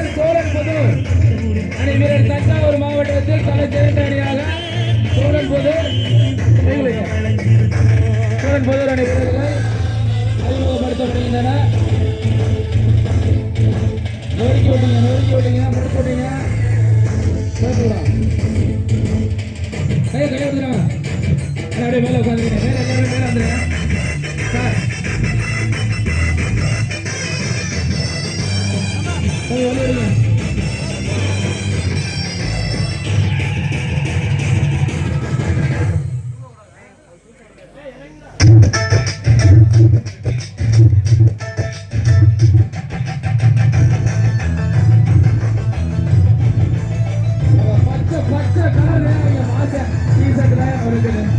வீரர் சோழன்புதூர் அணி வீரர் தஞ்சாவூர் மாவட்டத்தில் தலைச்சிறந்த அணியாக சோழன்புதூர் அணி வீரர்களை அறிமுகப்படுத்தப்படுகின்றன. நொறுக்கி விட்டீங்க முடிச்சு விட்டீங்க கையை வந்துடுறாங்க. அப்படியே மேலே உட்காந்துருங்க. மேலே வந்துடுங்க சார். கொஞ்சம் வந்துடுங்க. பச்சை கலர் மாச டீ ஷர்ட் தான் இருக்குது.